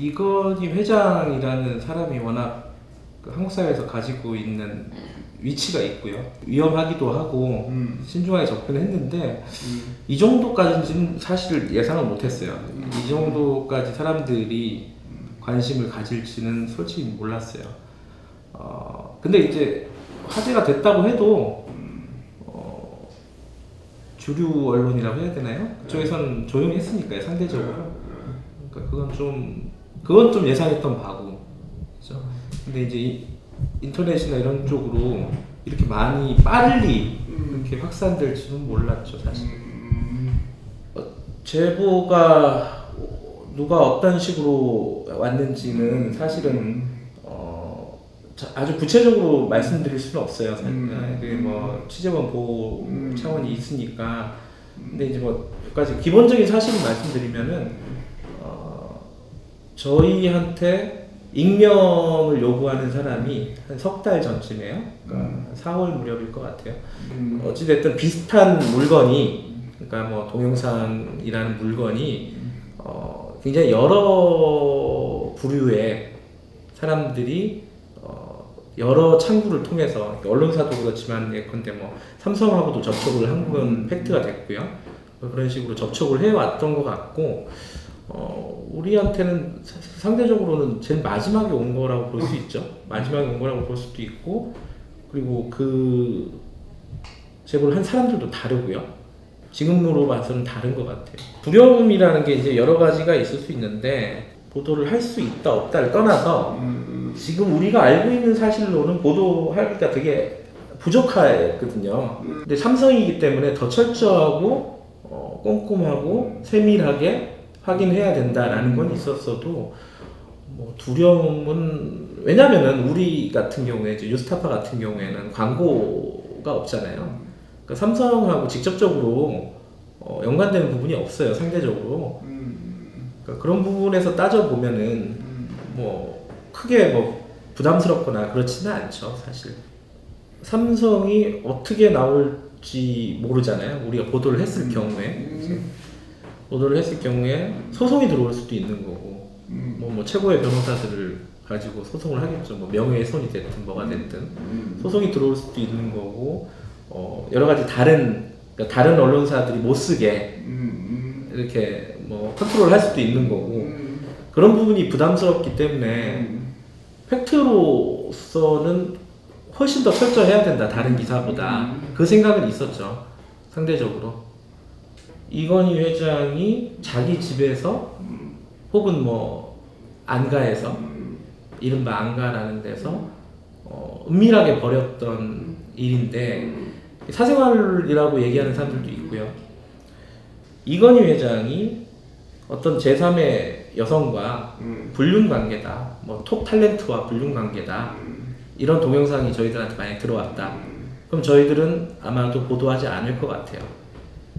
이건희 회장이라는 사람이 워낙 그 한국 사회에서 가지고 있는 위치가 있고요. 위험하기도 하고 신중하게 접근했는데 이 정도까지는 사실 예상을 못했어요. 이 정도까지 사람들이 관심을 가질지는 솔직히 몰랐어요. 근데 이제 화제가 됐다고 해도 주류 언론이라고 해야 되나요? 그쪽에서는 조용히 했으니까요, 상대적으로. 그러니까 그건 좀 예상했던 바고. 그렇죠? 근데 이제 인터넷이나 이런 쪽으로 이렇게 많이 빨리 이렇게 확산될지는 몰랐죠, 사실. 제보가 누가 어떤 식으로 왔는지는 사실은 아주 구체적으로 말씀드릴 수는 없어요. 그게 뭐 취재원 보호 차원이 있으니까. 근데 이제 뭐 몇 가지 기본적인 사실을 말씀드리면은 저희한테 익명을 요구하는 사람이 한 석 달 전쯤이에요. 그러니까 4월 무렵일 것 같아요. 어찌됐든 비슷한 물건이, 그러니까 뭐 동영상이라는 물건이 굉장히 여러 부류의 사람들이 여러 창구를 통해서, 언론사도 그렇지만 예컨대 뭐 삼성하고도 접촉을 한 건 팩트가 됐고요. 그런 식으로 접촉을 해왔던 것 같고, 우리한테는 상대적으로는 제일 마지막에 온 거라고 볼 수 있죠. 마지막에 온 거라고 볼 수도 있고, 그리고 그 제보를 한 사람들도 다르고요. 지금으로 봐서는 다른 것 같아요. 두려움이라는 게 이제 여러 가지가 있을 수 있는데, 보도를 할 수 있다 없다를 떠나서 지금 우리가 알고 있는 사실로는 보도하기가 되게 부족하거든요. 근데 삼성이기 때문에 더 철저하고 꼼꼼하고 세밀하게 확인해야 된다라는 건 있었어도 뭐 두려움은, 왜냐면은 우리 같은 경우에 이제 뉴스타파 같은 경우에는 광고가 없잖아요. 그러니까 삼성하고 직접적으로 연관되는 부분이 없어요, 상대적으로. 그러니까 그런 부분에서 따져 보면은 뭐 크게 뭐 부담스럽거나 그렇지는 않죠, 사실. 삼성이 어떻게 나올지 모르잖아요. 우리가 보도를 했을 경우에. 보도를 했을 경우에 소송이 들어올 수도 있는 거고, 뭐 최고의 변호사들을 가지고 소송을 하겠죠. 뭐 명예훼손이 됐든 뭐가 됐든 소송이 들어올 수도 있는 거고, 여러 가지 그러니까 다른 언론사들이 못 쓰게 이렇게 뭐 컨트롤 할 수도 있는 거고, 그런 부분이 부담스럽기 때문에 팩트로서는 훨씬 더 철저해야 된다, 다른 기사보다. 그 생각은 있었죠, 상대적으로. 이건희 회장이 자기 집에서 혹은 뭐 안가에서, 이른바 안가라는 데서 은밀하게 벌였던 일인데, 사생활이라고 얘기하는 사람들도 있고요. 이건희 회장이 어떤 제3의 여성과 불륜관계다, 뭐 톱 탤런트와 불륜관계다, 이런 동영상이 저희들한테 만약 들어왔다, 그럼 저희들은 아마도 보도하지 않을 것 같아요.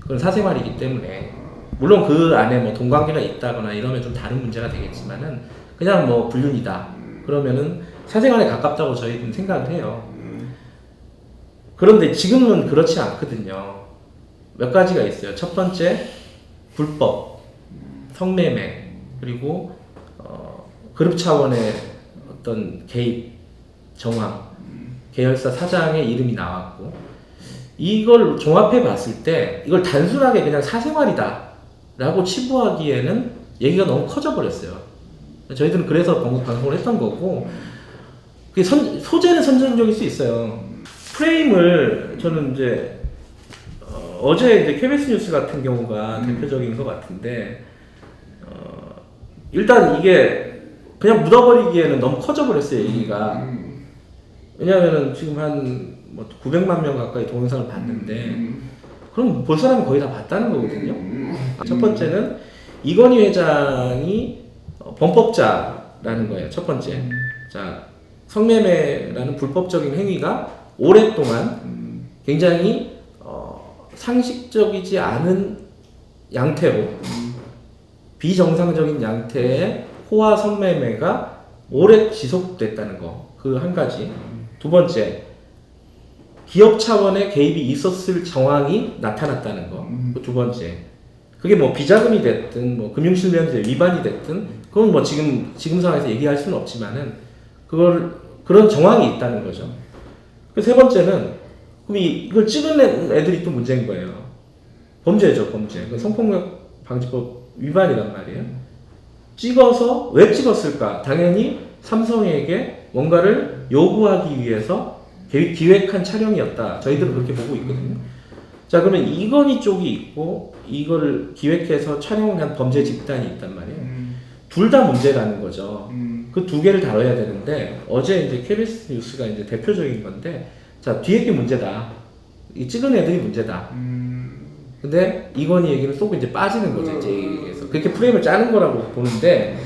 그건 사생활이기 때문에. 물론 그 안에 뭐 동관계가 있다거나 이러면 좀 다른 문제가 되겠지만은, 그냥 뭐 불륜이다 그러면은 사생활에 가깝다고 저희는 생각을 해요. 그런데 지금은 그렇지 않거든요. 몇 가지가 있어요. 첫 번째, 불법 성매매, 그리고 그룹 차원의 어떤 개입 정황, 계열사 사장의 이름이 나왔고, 이걸 종합해 봤을 때 이걸 단순하게 그냥 사생활이다 라고 치부하기에는 얘기가 너무 커져 버렸어요. 저희들은 그래서 방송을 했던 거고, 그게 소재는 선정적일 수 있어요. 프레임을 저는 이제 어제 이제 KBS 뉴스 같은 경우가 대표적인 것 같은데, 일단 이게 그냥 묻어버리기에는 너무 커져 버렸어요, 얘기가. 왜냐면은 지금 한 뭐 900만 명 가까이 동영상을 봤는데, 그럼 볼 사람은 거의 다 봤다는 거거든요. 첫 번째는 이건희 회장이 범법자라는 거예요. 첫 번째. 자, 성매매라는 불법적인 행위가 오랫동안 굉장히 상식적이지 않은 양태로, 비정상적인 양태의 호화 성매매가 오래 지속됐다는 거, 그 한 가지. 두 번째, 기업 차원의 개입이 있었을 정황이 나타났다는 거, 그 두 번째. 그게 뭐 비자금이 됐든 뭐 금융실명제 위반이 됐든 그건 뭐 지금 상황에서 얘기할 수는 없지만은 그런 정황이 있다는 거죠. 그 세 번째는 그럼 이걸 찍은 애들이 또 문제인 거예요. 범죄죠, 범죄. 그 성폭력 방지법 위반이란 말이에요. 찍어서 왜 찍었을까? 당연히 삼성에게 뭔가를 요구하기 위해서 기획한 촬영이었다. 저희들은 그렇게 보고 있거든요. 자, 그러면 이건희 쪽이 있고 이거를 기획해서 촬영한 범죄 집단이 있단 말이에요. 둘 다 문제라는 거죠. 그 두 개를 다뤄야 되는데 어제 이제 KBS 뉴스가 이제 대표적인 건데, 자, 뒤에 게 문제다. 이 찍은 애들이 문제다. 근데 이건희 얘기는 쏙 이제 빠지는 거죠. 이제 얘기해서 그렇게 프레임을 짜는 거라고 보는데,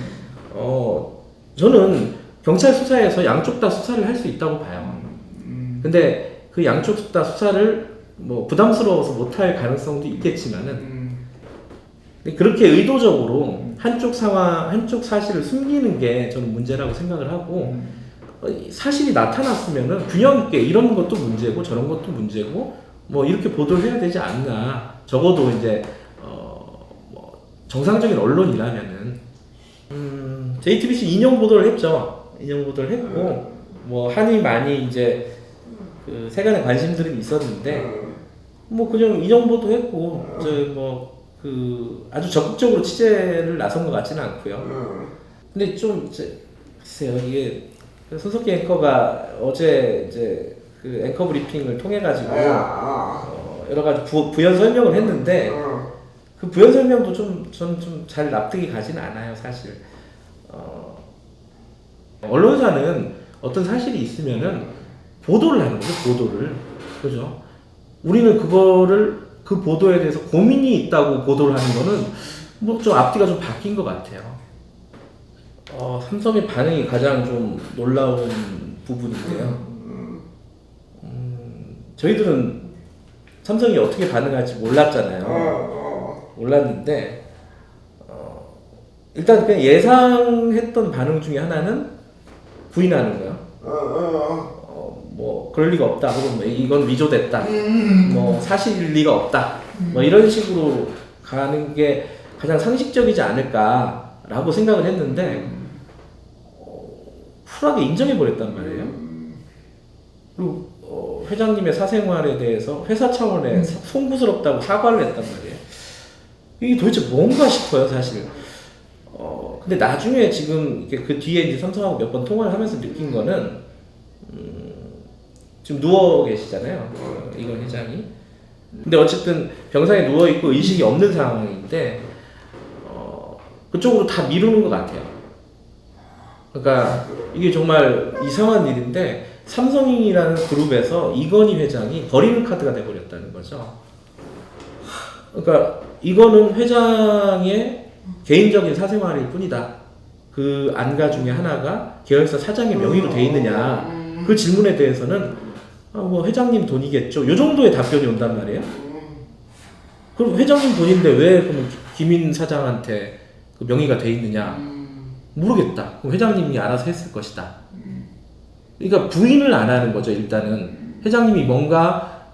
저는 경찰 수사에서 양쪽 다 수사를 할 수 있다고 봐요. 근데 그 양쪽 다 수사를 뭐 부담스러워서 못할 가능성도 있겠지만은, 그렇게 의도적으로 한쪽 상황, 한쪽 사실을 숨기는 게 저는 문제라고 생각을 하고, 사실이 나타났으면은 균형 있게 이런 것도 문제고 저런 것도 문제고 뭐 이렇게 보도를 해야 되지 않나. 적어도 이제 뭐 정상적인 언론이라면은 JTBC 인용 보도를 했죠. 인용 보도를 했고 뭐 한이 많이 이제 그 세간의 관심들은 있었는데 뭐 그냥 인용 보도했고 저 뭐 그 아주 적극적으로 취재를 나선 것 같지는 않고요. 근데 좀 이제 글쎄요, 이게 손석희 앵커가 어제 이제 그 앵커 브리핑을 통해 가지고 여러 가지 부연 설명을 했는데 그 부연 설명도 저는 좀 잘 납득이 가지는 않아요, 사실. 언론사는 어떤 사실이 있으면은 보도를 하는 거죠, 보도를. 그죠? 우리는 그 보도에 대해서 고민이 있다고 보도를 하는 거는 뭐 좀 앞뒤가 좀 바뀐 것 같아요. 삼성의 반응이 가장 좀 놀라운 부분인데요. 저희들은 삼성이 어떻게 반응할지 몰랐잖아요. 몰랐는데 일단 그냥 예상했던 반응 중에 하나는 부인하는 거예요. 뭐 그럴 리가 없다. 혹은 뭐 이건 위조됐다. 뭐 사실일 리가 없다. 뭐 이런 식으로 가는 게 가장 상식적이지 않을까라고 생각을 했는데 쿨하게 인정해버렸단 말이에요. 그리고 회장님의 사생활에 대해서 회사 차원에 송구스럽다고 사과를 했단 말이에요. 이게 도대체 뭔가 싶어요, 사실. 근데 나중에 지금 그 뒤에 이제 삼성하고 몇 번 통화를 하면서 느낀 거는 지금 누워 계시잖아요, 이건 회장이. 근데 어쨌든 병상에 누워 있고 의식이 없는 상황인데 그쪽으로 다 미루는 것 같아요. 그러니까 이게 정말 이상한 일인데 삼성이라는 그룹에서 이건희 회장이 버리는 카드가 돼버렸다는 거죠. 그러니까 이거는 회장의 개인적인 사생활일 뿐이다. 그 안가 중에 하나가 계열사 사장의 명의로 돼 있느냐, 그 질문에 대해서는 뭐 회장님 돈이겠죠, 요 정도의 답변이 온단 말이에요. 그럼 회장님 돈인데 왜 그럼 김인 사장한테 그 명의가 돼 있느냐, 모르겠다. 그럼 회장님이 알아서 했을 것이다. 그러니까 부인을 안 하는 거죠. 일단은 회장님이 뭔가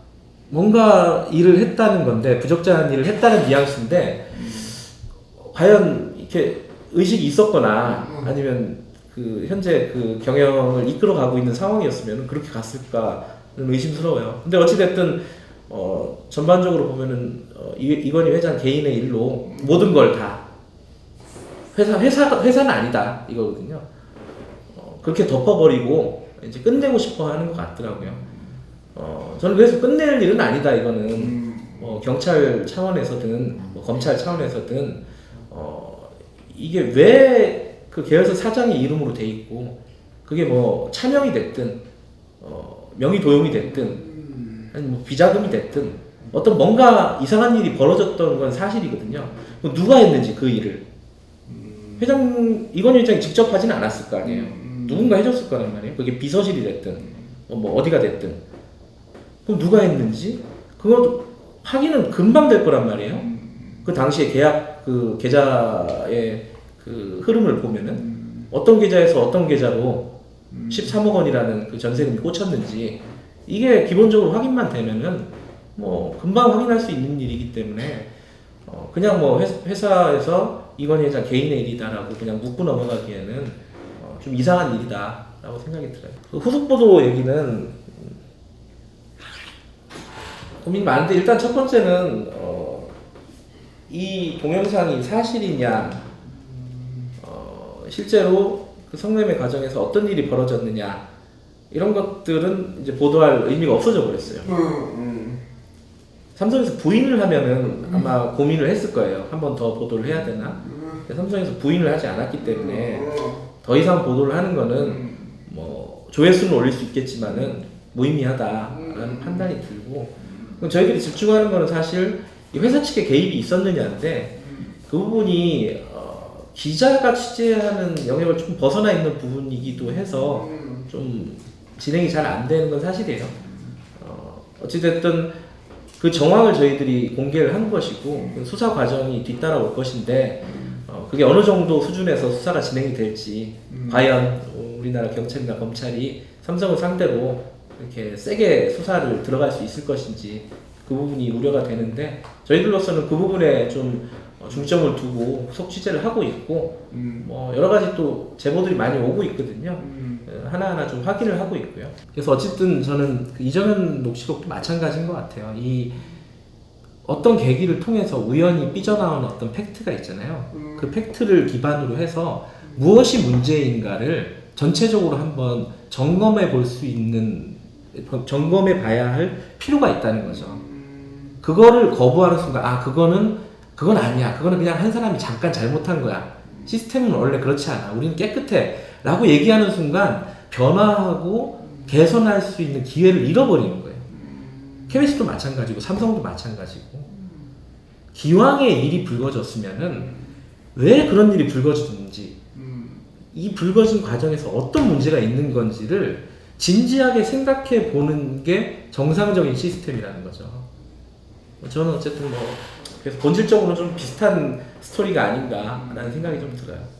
일을 했다는 건데, 부적절한 일을 했다는 뉘앙스인데 과연 이렇게 의식이 있었거나 아니면 그 현재 그 경영을 이끌어가고 있는 상황이었으면 그렇게 갔을까는 의심스러워요. 근데 어찌됐든 전반적으로 보면은 이건희 회장 개인의 일로 모든 걸 다 회사는 아니다 이거거든요. 그렇게 덮어버리고 이제 끝내고 싶어 하는 것 같더라고요. 저는 그래서 끝낼 일은 아니다 이거는. 경찰 차원에서든 뭐 검찰 차원에서든 이게 왜 그 계열사 사장의 이름으로 돼 있고 그게 뭐 차명이 됐든 명의 도용이 됐든 아니 뭐 비자금이 됐든 어떤 뭔가 이상한 일이 벌어졌던 건 사실이거든요. 누가 했는지 그 일을 이건희 회장이 직접 하지는 않았을 거 아니에요. 누군가 해줬을 거란 말이에요. 그게 비서실이 됐든 뭐 어디가 됐든. 그럼 누가 했는지 그것도 확인은 금방 될 거란 말이에요. 그 당시에 계약 그 계좌의 그 흐름을 보면은 어떤 계좌에서 어떤 계좌로 13억 원이라는 그 전세금이 꽂혔는지 이게 기본적으로 확인만 되면은 뭐 금방 확인할 수 있는 일이기 때문에 그냥 뭐 회사에서 이건희 회장 개인의 일이다라고 그냥 묻고 넘어가기에는 좀 이상한 일이다라고 생각이 들어요. 그 후속 보도 얘기는 고민이 많은데 일단 첫 번째는 이 동영상이 사실이냐, 실제로 그 성매매 과정에서 어떤 일이 벌어졌느냐 이런 것들은 이제 보도할 의미가 없어져 버렸어요. 삼성에서 부인을 하면은 아마 고민을 했을 거예요. 한 번 더 보도를 해야 되나? 삼성에서 부인을 하지 않았기 때문에 더 이상 보도를 하는 거는 뭐 조회수는 올릴 수 있겠지만은 무의미하다라는 판단이 들고, 그럼 저희들이 집중하는 거는 사실 이 회사 측의 개입이 있었느냐인데 그 부분이 기자가 취재하는 영역을 좀 벗어나 있는 부분이기도 해서 좀 진행이 잘 안 되는 건 사실이에요. 어찌됐든 그 정황을 저희들이 공개를 한 것이고 수사 과정이 뒤따라올 것인데 그게 어느 정도 수준에서 수사가 진행이 될지 과연 우리나라 경찰이나 검찰이 삼성을 상대로 이렇게 세게 수사를 들어갈 수 있을 것인지 그 부분이 우려가 되는데 저희들로서는 그 부분에 좀 중점을 두고 속 취재를 하고 있고 뭐 여러 가지 또 제보들이 많이 오고 있거든요. 하나하나 좀 확인을 하고 있고요. 그래서 어쨌든 저는 그 이정현 녹취록도 마찬가지인 것 같아요. 이 어떤 계기를 통해서 우연히 삐져나온 어떤 팩트가 있잖아요. 그 팩트를 기반으로 해서 무엇이 문제인가를 전체적으로 한번 점검해 볼 수 있는, 점검해 봐야 할 필요가 있다는 거죠. 그거를 거부하는 순간, 그건 아니야. 그거는 그냥 한 사람이 잠깐 잘못한 거야. 시스템은 원래 그렇지 않아. 우리는 깨끗해. 라고 얘기하는 순간 변화하고 개선할 수 있는 기회를 잃어버리는 거예요. KBS도 마찬가지고 삼성도 마찬가지고, 기왕에 일이 불거졌으면은 왜 그런 일이 불거졌는지, 이 불거진 과정에서 어떤 문제가 있는 건지를 진지하게 생각해 보는 게 정상적인 시스템이라는 거죠. 저는 어쨌든 그래서 본질적으로 좀 비슷한 스토리가 아닌가라는 생각이 좀 들어요.